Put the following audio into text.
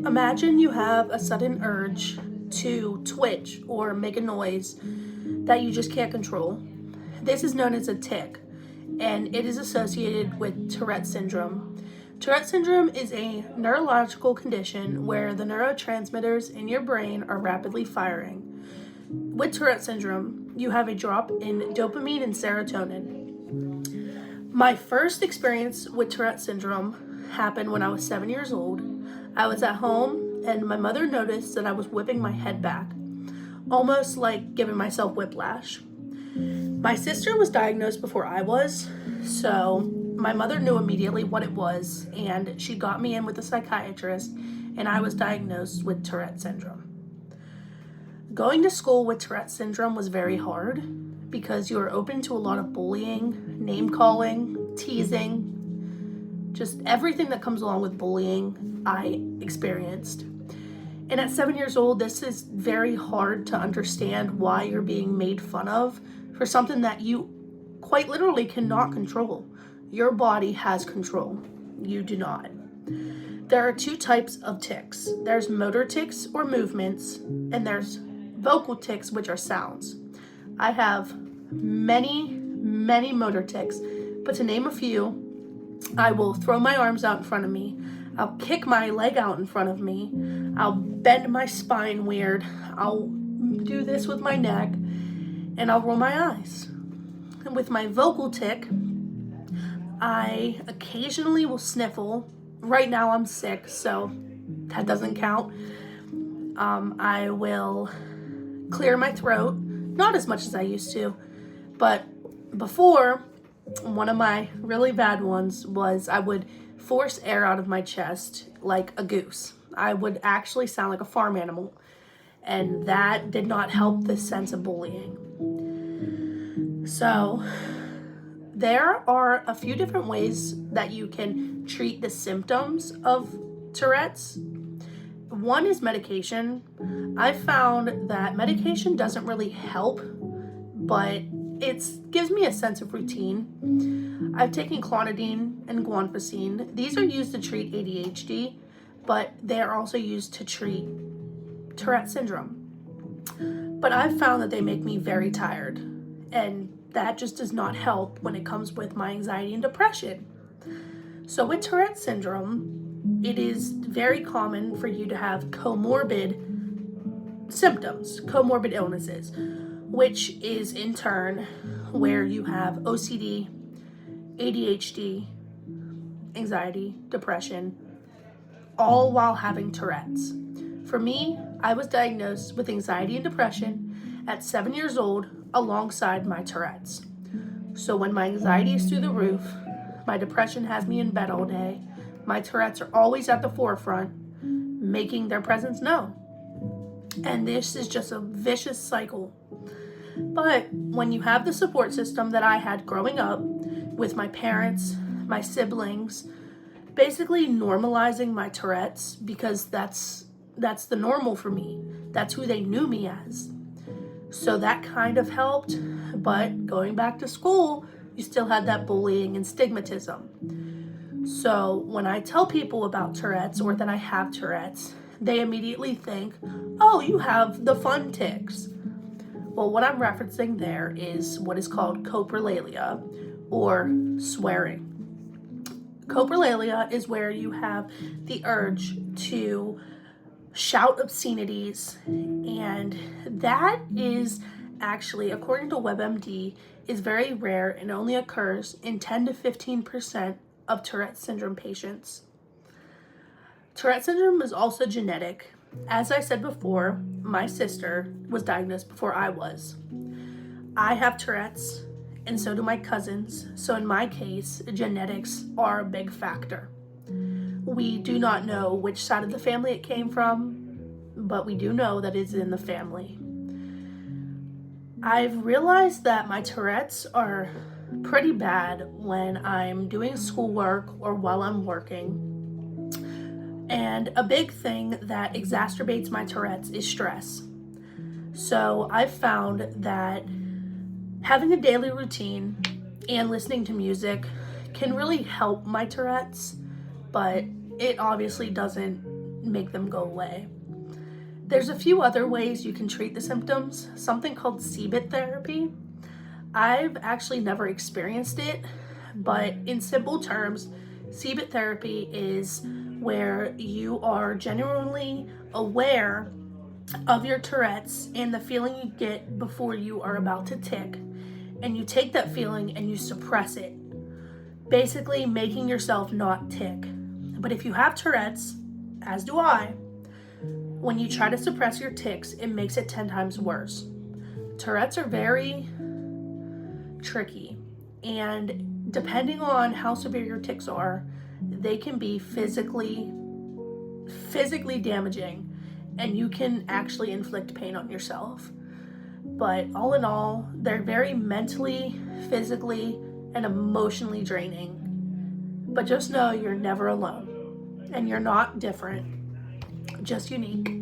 Imagine you have a sudden urge to twitch or make a noise that you just can't control. This is known as a tic, and it is associated with Tourette syndrome. Tourette syndrome is a neurological condition where the neurotransmitters in your brain are rapidly firing. With Tourette syndrome, you have a drop in dopamine and serotonin. My first experience with Tourette syndrome happened when I was 7 years old. I was at home and my mother noticed that I was whipping my head back, almost like giving myself whiplash. My sister was diagnosed before I was, so my mother knew immediately what it was, and she got me in with a psychiatrist, and I was diagnosed with Tourette syndrome. Going to school with Tourette syndrome was very hard because you are open to a lot of bullying, name calling, teasing, just everything that comes along with bullying I experienced. And at 7 years old, this is very hard to understand why you're being made fun of for something that you quite literally cannot control. Your body has control. You do not. There are two types of tics. There's motor tics or movements, and there's vocal tics, which are sounds. I have many motor tics, but to name a few, I will throw my arms out in front of me. I'll kick my leg out in front of me. I'll bend my spine weird. I'll do this with my neck, and I'll roll my eyes. And with my vocal tic, I occasionally will sniffle. Right now I'm sick, so that doesn't count. I will clear my throat, not as much as I used to, but before, one of my really bad ones was I would force air out of my chest like a goose. I would actually sound like a farm animal, and that did not help the sense of bullying. So there are a few different ways that you can treat the symptoms of Tourette's. One is medication. I found that medication doesn't really help, but it gives me a sense of routine. I've taken clonidine and guanfacine. These are used to treat ADHD, but they are also used to treat Tourette syndrome. But I've found that they make me very tired, and that just does not help when it comes with my anxiety and depression. So with Tourette syndrome, it is very common for you to have comorbid symptoms, comorbid illnesses, which is in turn where you have OCD, ADHD, anxiety, depression, all while having Tourette's. For me, I was diagnosed with anxiety and depression at 7 years old alongside my Tourette's. So when my anxiety is through the roof, my depression has me in bed all day, my Tourette's are always at the forefront, making their presence known. And this is just a vicious cycle. But when you have the support system that I had growing up with my parents, my siblings, basically normalizing my Tourette's because that's the normal for me. That's who they knew me as. So that kind of helped, but going back to school, you still had that bullying and stigmatism. So when I tell people about Tourette's or that I have Tourette's, they immediately think, oh, you have the fun tics. Well, what I'm referencing there is what is called coprolalia, or swearing. Coprolalia is where you have the urge to shout obscenities, and that is actually, according to WebMD, is very rare and only occurs in 10 to 15% of Tourette syndrome patients. Tourette syndrome is also genetic. As I said before, my sister was diagnosed before I was. I have Tourette's, and so do my cousins. So in my case, genetics are a big factor. We do not know which side of the family it came from, but we do know that it's in the family. I've realized that my Tourette's are pretty bad when I'm doing schoolwork or while I'm working. And a big thing that exacerbates my Tourette's is stress. So I've found that having a daily routine and listening to music can really help my Tourette's, but it obviously doesn't make them go away. There's a few other ways you can treat the symptoms, something called CBIT therapy. I've actually never experienced it, but in simple terms, CBIT therapy is where you are genuinely aware of your Tourette's and the feeling you get before you are about to tick, and you take that feeling and you suppress it, basically making yourself not tick. But if you have Tourette's, as do I, when you try to suppress your tics, it makes it 10 times worse. Tourette's are very tricky, and depending on how severe your tics are, they can be physically damaging, and you can actually inflict pain on yourself. But all in all, they're very mentally, physically, and emotionally draining. But just know you're never alone, and you're not different, just unique.